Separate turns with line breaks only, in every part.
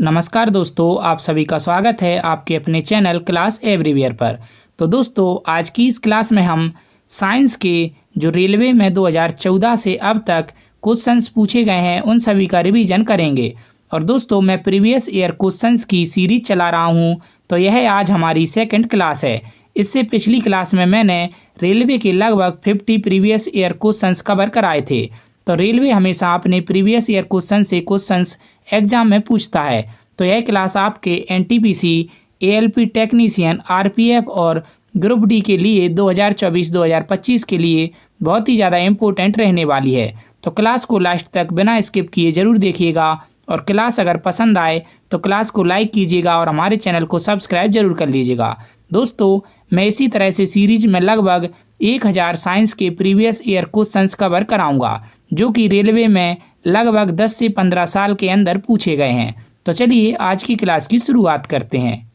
नमस्कार दोस्तों, आप सभी का स्वागत है आपके अपने चैनल क्लास एवरीवेयर पर। तो दोस्तों, आज की इस क्लास में हम साइंस के जो रेलवे में 2014 से अब तक क्वेश्चंस पूछे गए हैं उन सभी का रिवीजन करेंगे। और दोस्तों, मैं प्रीवियस ईयर क्वेश्चंस की सीरीज चला रहा हूं, तो यह आज हमारी सेकंड क्लास है। इससे पिछली क्लास में मैंने रेलवे के लगभग 50 प्रीवियस ईयर क्वेश्चंस कवर कराए थे। तो रेलवे हमेशा अपने प्रीवियस ईयर क्वेश्चन से क्वेश्चंस एग्जाम में पूछता है। तो यह क्लास आपके एनटीपीसी, एएलपी टेक्नीशियन, आरपीएफ और ग्रुप डी के लिए 2024-2025 के लिए बहुत ही ज़्यादा इम्पोर्टेंट रहने वाली है। तो क्लास को लास्ट तक बिना स्किप किए ज़रूर देखिएगा और क्लास अगर पसंद आए तो क्लास को लाइक कीजिएगा और हमारे चैनल को सब्सक्राइब जरूर कर लीजिएगा। दोस्तों, मैं इसी तरह से सीरीज में लगभग 1000 साइंस के प्रीवियस ईयर क्वेश्चंस कवर कराऊंगा, जो कि रेलवे में लगभग 10 से 15 साल के अंदर पूछे गए हैं। तो चलिए आज की क्लास की शुरुआत करते हैं।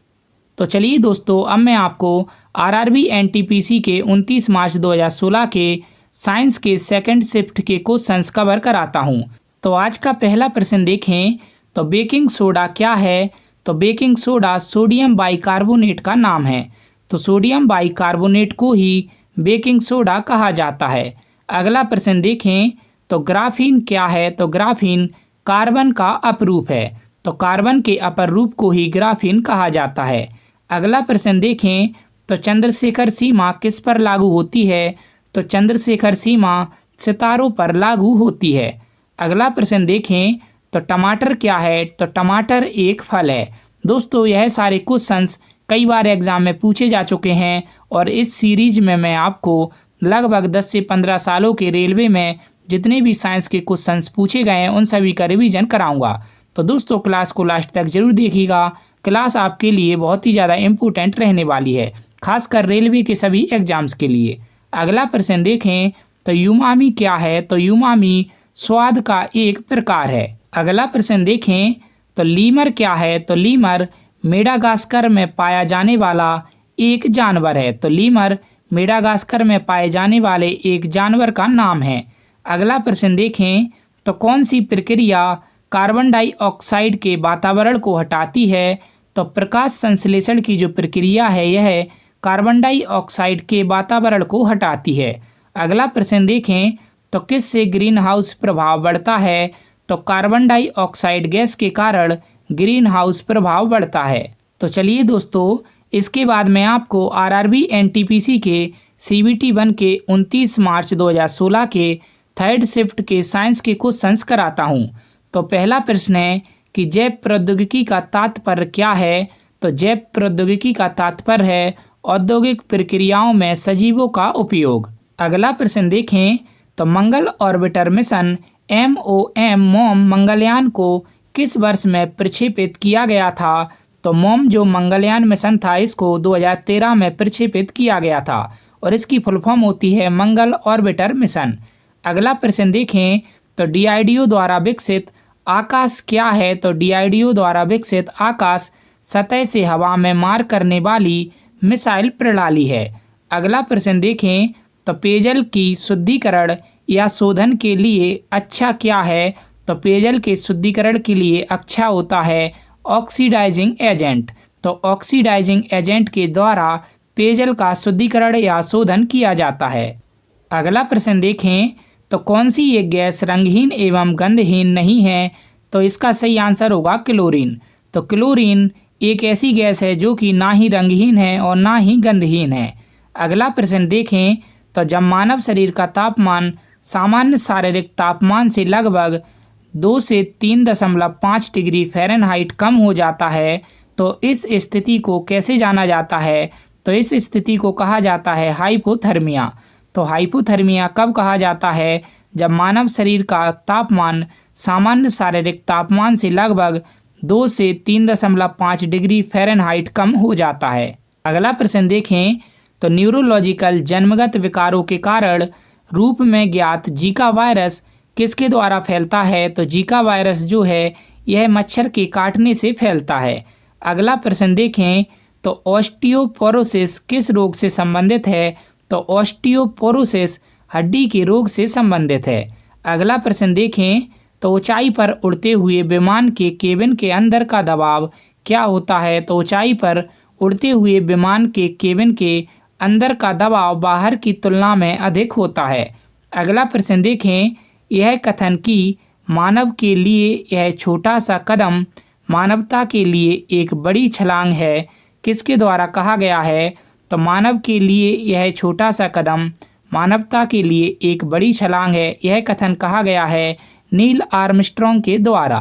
तो चलिए दोस्तों, अब मैं आपको आरआरबी एनटीपीसी के 29 मार्च 2016 के साइंस के सेकंड शिफ्ट के क्वेश्चंस कवर कराता हूं। तो आज का पहला प्रश्न देखें। तो बेकिंग सोडा क्या है? तो बेकिंग सोडा सोडियम बाइकार्बोनेट का नाम है। तो सोडियम बाइकार्बोनेट को ही बेकिंग सोडा कहा जाता है। अगला प्रश्न देखें। तो ग्राफीन क्या है? तो ग्राफीन कार्बन का अपरूप है। तो कार्बन के अपर रूप को ही ग्राफीन कहा जाता है। अगला प्रश्न देखें। तो चंद्रशेखर सीमा किस पर लागू होती है? तो चंद्रशेखर सीमा सितारों पर लागू होती है। अगला प्रश्न देखें। तो टमाटर क्या है? तो टमाटर एक फल है। दोस्तों, यह सारे क्वेश्चंस कई बार एग्जाम में पूछे जा चुके हैं और इस सीरीज में मैं आपको लगभग 10 से 15 सालों के रेलवे में जितने भी साइंस के क्वेश्चंस पूछे गए हैं उन सभी का रिवीजन कराऊंगा। तो दोस्तों, क्लास को लास्ट तक जरूर देखिएगा। क्लास आपके लिए बहुत ही ज़्यादा इम्पोर्टेंट रहने वाली है, खासकर रेलवे के सभी एग्जाम्स के लिए। अगला प्रश्न देखें। तो यूमामी क्या है? तो यूमामी स्वाद का एक प्रकार है। अगला प्रश्न देखें। तो लीमर क्या है? तो लीमर मेडागास्कर में पाया जाने वाला एक जानवर है। तो लीमर मेडागास्कर में पाए जाने वाले एक जानवर का नाम है। अगला प्रश्न देखें। तो कौन सी प्रक्रिया कार्बन डाइऑक्साइड के वातावरण को हटाती है? तो प्रकाश संश्लेषण की जो प्रक्रिया है यह कार्बन डाइऑक्साइड के वातावरण को हटाती है। अगला प्रश्न देखें। तो किससे ग्रीन हाउस प्रभाव बढ़ता है? तो कार्बन डाइऑक्साइड गैस के कारण ग्रीन हाउस प्रभाव बढ़ता है। तो चलिए दोस्तों, इसके बाद मैं आपको आरआरबी एनटीपीसी के सीबीटी 1 के 29 मार्च 2016 के थर्ड शिफ्ट के साइंस के क्वेश्चंस कराता हूं। तो पहला प्रश्न है कि जैव प्रौद्योगिकी का तात्पर्य क्या है? तो जैव प्रौद्योगिकी का तात्पर्य है औद्योगिक प्रक्रियाओं में सजीवों का उपयोग। अगला प्रश्न देखें। तो मंगल ऑर्बिटर मिशन मोम मंगलयान को किस वर्ष में प्रक्षेपित किया गया था? तो मोम जो मंगलयान मिशन था इसको 2013 में प्रक्षेपित किया गया था और इसकी फुल फॉर्म होती है मंगल ऑर्बिटर मिशन। अगला प्रश्न देखें। तो डीआरडीओ द्वारा विकसित आकाश क्या है? तो डीआरडीओ द्वारा विकसित आकाश सतह से हवा में मार करने वाली मिसाइल प्रणाली है। अगला प्रश्न देखें। तो पेयजल की शुद्धिकरण या शोधन के लिए अच्छा क्या है? तो पेयजल के शुद्धिकरण के लिए अच्छा होता है ऑक्सीडाइजिंग एजेंट। तो ऑक्सीडाइजिंग एजेंट के द्वारा पेयजल का शुद्धिकरण या शोधन किया जाता है। अगला प्रश्न देखें। तो कौन सी एक गैस रंगहीन एवं गंधहीन नहीं है? तो इसका सही आंसर होगा क्लोरीन। तो क्लोरीन एक ऐसी गैस है जो कि ना ही रंगहीन है और ना ही गंधहीन है। अगला प्रश्न देखें। तो जब मानव शरीर का तापमान सामान्य शारीरिक तापमान से लगभग 2 से 3.5 डिग्री फ़ारेनहाइट कम हो जाता है तो इस स्थिति को कैसे जाना जाता है? तो इस स्थिति को कहा जाता है हाइपोथर्मिया। तो हाइपोथर्मिया कब कहा जाता है? जब मानव शरीर का तापमान सामान्य शारीरिक तापमान से लगभग 2 से 3.5 डिग्री फ़ारेनहाइट कम हो जाता है। अगला प्रश्न देखें। तो न्यूरोलॉजिकल जन्मगत विकारों के कारण रूप में ज्ञात जीका वायरस किसके द्वारा फैलता है? तो जीका वायरस जो है यह मच्छर के काटने से फैलता है। अगला प्रश्न देखें। तो ऑस्टियोपोरोसिस किस रोग से संबंधित है? तो ऑस्टियोपोरोसिस हड्डी के रोग से संबंधित है। अगला प्रश्न देखें। तो ऊंचाई पर उड़ते हुए विमान के केबिन के अंदर का दबाव क्या होता है? तो ऊंचाई पर उड़ते हुए विमान के केबिन के अंदर का दबाव बाहर की तुलना में अधिक होता है। अगला प्रश्न देखें, यह कथन कि मानव के लिए यह छोटा सा कदम मानवता के लिए एक बड़ी छलांग है, किसके द्वारा कहा गया है? तो मानव के लिए यह छोटा सा कदम मानवता के लिए एक बड़ी छलांग है, यह कथन कहा गया है नील आर्मस्ट्रॉन्ग के द्वारा।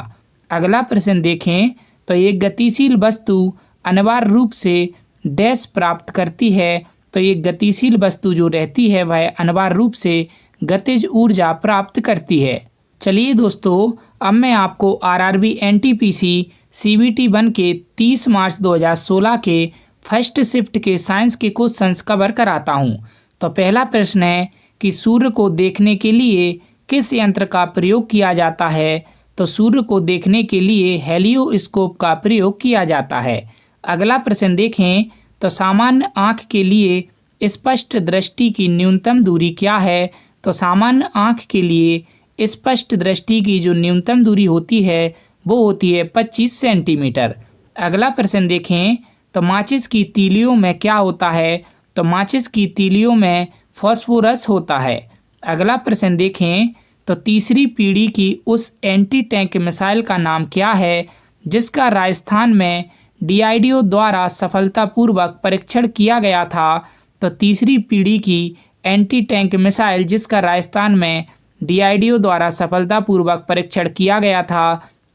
अगला प्रश्न देखें, तो एक गतिशील वस्तु अनिवार्य रूप से डैश प्राप्त करती है। तो एक गतिशील वस्तु जो रहती है वह अनिवार्य रूप से गतिज ऊर्जा प्राप्त करती है। चलिए दोस्तों, अब मैं आपको आरआरबी एनटीपीसी सीबीटी 1 के 30 मार्च 2016 के फर्स्ट शिफ्ट के साइंस के क्वेश्चंस कवर कराता हूं। तो पहला प्रश्न है कि सूर्य को देखने के लिए किस यंत्र का प्रयोग किया जाता है? तो सूर्य को देखने के लिए हेलियोस्कोप का प्रयोग किया जाता है। अगला प्रश्न देखें, तो सामान्य आँख के लिए स्पष्ट दृष्टि की न्यूनतम दूरी क्या है? तो सामान्य आँख के लिए स्पष्ट दृष्टि की जो न्यूनतम दूरी होती है वो होती है 25 सेंटीमीटर। अगला प्रश्न देखें, तो माचिस की तीलियों में क्या होता है? तो माचिस की तीलियों में फास्फोरस होता है। अगला प्रश्न देखें, तो तीसरी पीढ़ी की उस एंटी टैंक मिसाइल का नाम क्या है जिसका राजस्थान में डीआरडीओ द्वारा सफलतापूर्वक परीक्षण किया गया था? तो तीसरी पीढ़ी की एंटी टैंक मिसाइल जिसका राजस्थान में डीआरडीओ द्वारा सफलतापूर्वक परीक्षण किया गया था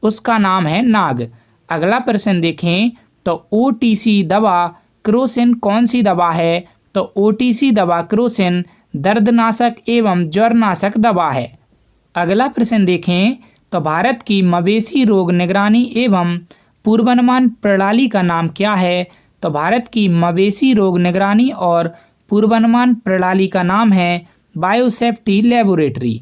उसका नाम है नाग। अगला प्रश्न देखें, तो ओटीसी दवा क्रोसिन कौन सी दवा है? तो ओटीसी दवा क्रोसिन दर्दनाशक एवं ज्वरनाशक दवा है। अगला प्रश्न देखें, तो भारत की मवेशी रोग निगरानी एवं पूर्वानुमान प्रणाली का नाम क्या है? तो भारत की मवेशी रोग निगरानी और पूर्वानुमान प्रणाली का नाम है बायोसेफ्टी लेबोरेटरी।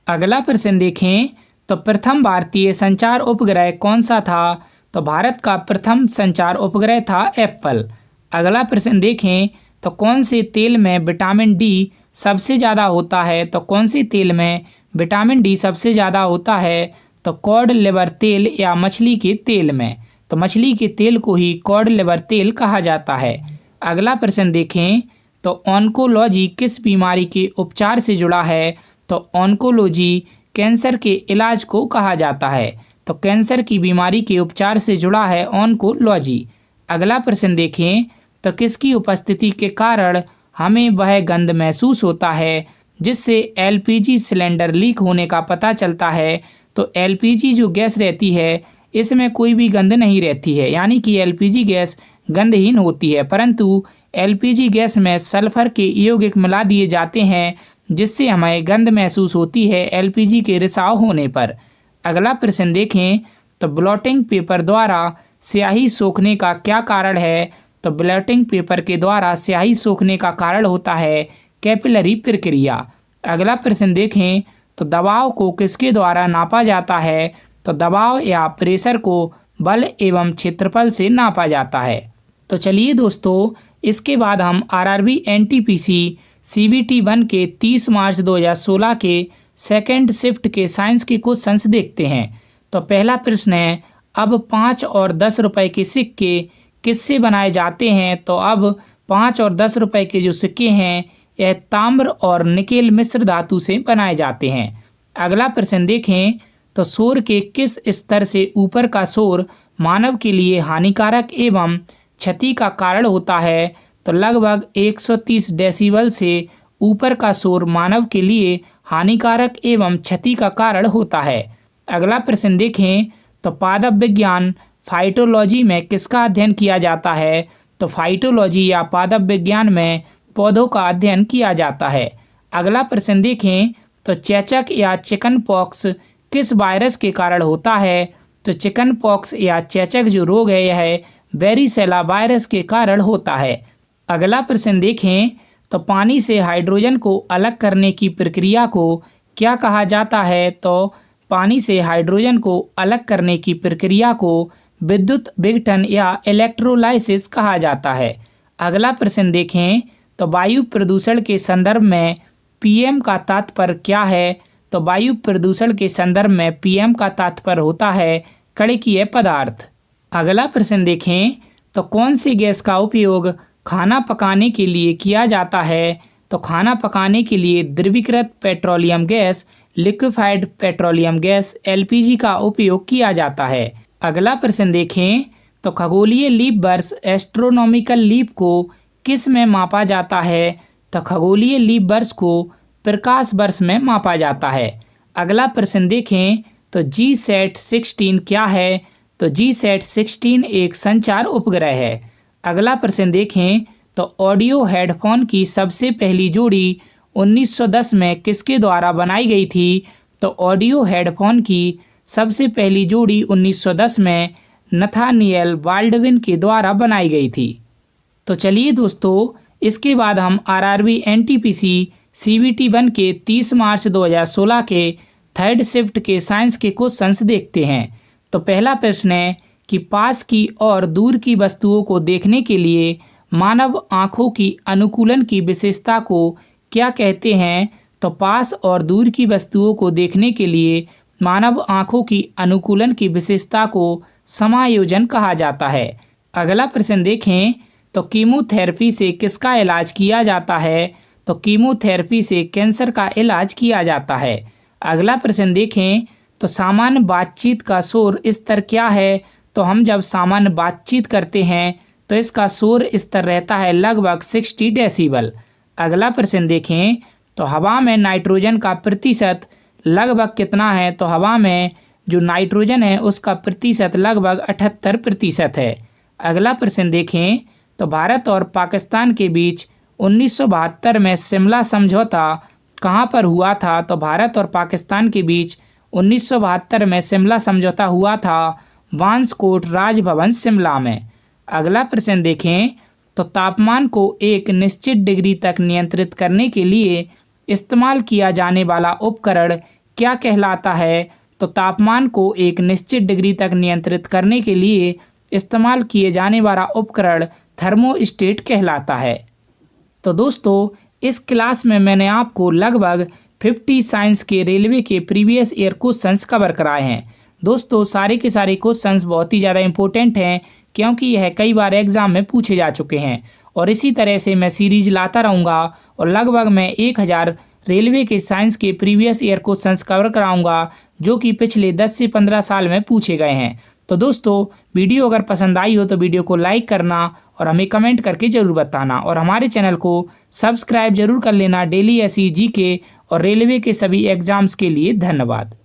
अगला प्रश्न देखें, तो प्रथम भारतीय संचार उपग्रह कौन सा था? तो भारत का प्रथम संचार उपग्रह था एप्पल। अगला प्रश्न देखें, तो कौन से तेल में विटामिन डी सबसे ज़्यादा होता है? तो कौन से तेल में विटामिन डी सबसे ज़्यादा होता है? तो कॉड लिवर तेल या मछली के तेल में। तो मछली के तेल को ही कॉड लिवर तेल कहा जाता है। अगला प्रश्न देखें, तो ऑन्कोलॉजी किस बीमारी के उपचार से जुड़ा है? तो ऑन्कोलॉजी कैंसर के इलाज को कहा जाता है। तो कैंसर की बीमारी के उपचार से जुड़ा है ऑन्कोलॉजी। अगला प्रश्न देखें, तो किसकी उपस्थिति के कारण हमें वह गंध महसूस होता है जिससे एलपीजी सिलेंडर लीक होने का पता चलता है? तो एलपीजी जो गैस रहती है इसमें कोई भी गंध नहीं रहती है, यानी कि एलपीजी गैस गंधहीन होती है, परंतु एलपीजी गैस में सल्फर के यौगिक मिला दिए जाते हैं जिससे हमें गंध महसूस होती है एलपीजी के रिसाव होने पर। अगला प्रश्न देखें, तो ब्लॉटिंग पेपर द्वारा स्याही सोखने का क्या कारण है? तो ब्लॉटिंग पेपर के द्वारा स्याही सोखने का कारण होता है कैपिलरी प्रक्रिया। अगला प्रश्न देखें, तो दबाव को किसके द्वारा नापा जाता है? तो दबाव या प्रेशर को बल एवं क्षेत्रफल से नापा जाता है। तो चलिए दोस्तों, इसके बाद हम आरआरबी एनटीपीसी सीबीटी 1 के 30 मार्च 2016 के सेकंड शिफ्ट के साइंस के क्वेश्चंस देखते हैं। तो पहला प्रश्न है, अब 5 और 10 रुपए के सिक्के किससे बनाए जाते हैं? तो अब 5 और 10 रुपए के जो सिक्के हैं यह ताम्र और निकेल मिश्र धातु से बनाए जाते हैं। अगला प्रश्न देखें, तो शोर के किस स्तर से ऊपर का शोर मानव के लिए हानिकारक एवं क्षति का कारण होता है? तो लगभग 130 डेसिबल से ऊपर का शोर मानव के लिए हानिकारक एवं क्षति का कारण होता है। अगला प्रश्न देखें, तो पादप विज्ञान फाइटोलॉजी में किसका अध्ययन किया जाता है? तो फाइटोलॉजी या पादप विज्ञान में पौधों का अध्ययन किया जाता है। अगला प्रश्न देखें, तो चेचक या चिकन पॉक्स किस वायरस के कारण होता है? तो चिकन पॉक्स या चेचक जो रोग है यह वेरिसेला वायरस के कारण होता है। अगला प्रश्न देखें, तो पानी से हाइड्रोजन को अलग करने की प्रक्रिया को क्या कहा जाता है? तो पानी से हाइड्रोजन को अलग करने की प्रक्रिया को विद्युत विघटन या इलेक्ट्रोलाइसिस कहा जाता है। अगला प्रश्न देखें, तो वायु प्रदूषण के संदर्भ में पीएम का तात्पर्य क्या है? तो वायु प्रदूषण के संदर्भ में पीएम का तात्पर्य होता है कणिकीय पदार्थ। अगला प्रश्न देखें, तो कौन सी गैस का उपयोग खाना पकाने के लिए किया जाता है? तो खाना पकाने के लिए द्रवीकृत petroleum gas, liquefied petroleum gas LPG का उपयोग किया जाता है। अगला प्रश्न देखें, तो खगोलीय लीप वर्ष एस्ट्रोनॉमिकल लीप को किस में मापा जाता है? तो खगोलीय लीप वर्ष को प्रकाश वर्ष में मापा जाता है। अगला प्रश्न देखें, तो GSAT-16 क्या है? तो GSAT-16 एक संचार उपग्रह है। अगला प्रश्न देखें, तो ऑडियो हेडफोन की सबसे पहली जोड़ी 1910 में किसके द्वारा बनाई गई थी? तो ऑडियो हेडफोन की सबसे पहली जोड़ी 1910 में नथानिएल बाल्डविन के द्वारा बनाई गई थी। तो चलिए दोस्तों, इसके बाद हम RRB NTPC CBT 1 के 30 मार्च 2016 के थर्ड शिफ्ट के साइंस के क्वेश्चंस देखते हैं। तो पहला प्रश्न है कि पास की और दूर की वस्तुओं को देखने के लिए मानव आँखों की अनुकूलन की विशेषता को क्या कहते हैं? तो पास और दूर की वस्तुओं को देखने के लिए मानव आँखों की अनुकूलन की विशेषता को समायोजन कहा जाता है। अगला प्रश्न देखें, तो कीमोथेरेपी से किसका इलाज किया जाता है? तो कीमोथेरेपी से कैंसर का इलाज किया जाता है। अगला प्रश्न देखें, तो सामान्य बातचीत का शोर स्तर क्या है? तो हम जब सामान्य बातचीत करते हैं तो इसका शोर स्तर रहता है लगभग 60 डेसिबल। अगला प्रश्न देखें, तो हवा में नाइट्रोजन का प्रतिशत लगभग कितना है? तो हवा में जो नाइट्रोजन है उसका प्रतिशत लगभग 78% है। अगला प्रश्न देखें, तो भारत और पाकिस्तान के बीच 1972 में शिमला समझौता कहाँ पर हुआ था? तो भारत और पाकिस्तान के बीच 1972 में शिमला समझौता हुआ था वांसकोट राजभवन शिमला में। अगला प्रश्न देखें, तो तापमान को एक निश्चित डिग्री तक नियंत्रित करने के लिए इस्तेमाल किया जाने वाला उपकरण क्या कहलाता है? तो तापमान को एक निश्चित डिग्री तक नियंत्रित करने के लिए इस्तेमाल किए जाने वाला उपकरण थर्मोस्टेट कहलाता है। तो दोस्तों, इस क्लास में मैंने आपको लगभग 50 साइंस के रेलवे के प्रीवियस ईयर क्वेश्चंस कवर कराए हैं। दोस्तों, सारे के सारे क्वेश्चंस बहुत ही ज़्यादा इंपॉर्टेंट हैं क्योंकि यह कई बार एग्जाम में पूछे जा चुके हैं और इसी तरह से मैं सीरीज लाता रहूँगा और लगभग मैं 1000 रेलवे के साइंस के प्रीवियस ईयर क्वेश्चंस कवर कराऊंगा जो कि पिछले 10 से 15 साल में पूछे गए हैं। तो दोस्तों, वीडियो अगर पसंद आई हो तो वीडियो को लाइक करना और हमें कमेंट करके ज़रूर बताना और हमारे चैनल को सब्सक्राइब जरूर कर लेना डेली ऐसी जीके और रेलवे के सभी एग्जाम्स के लिए। धन्यवाद।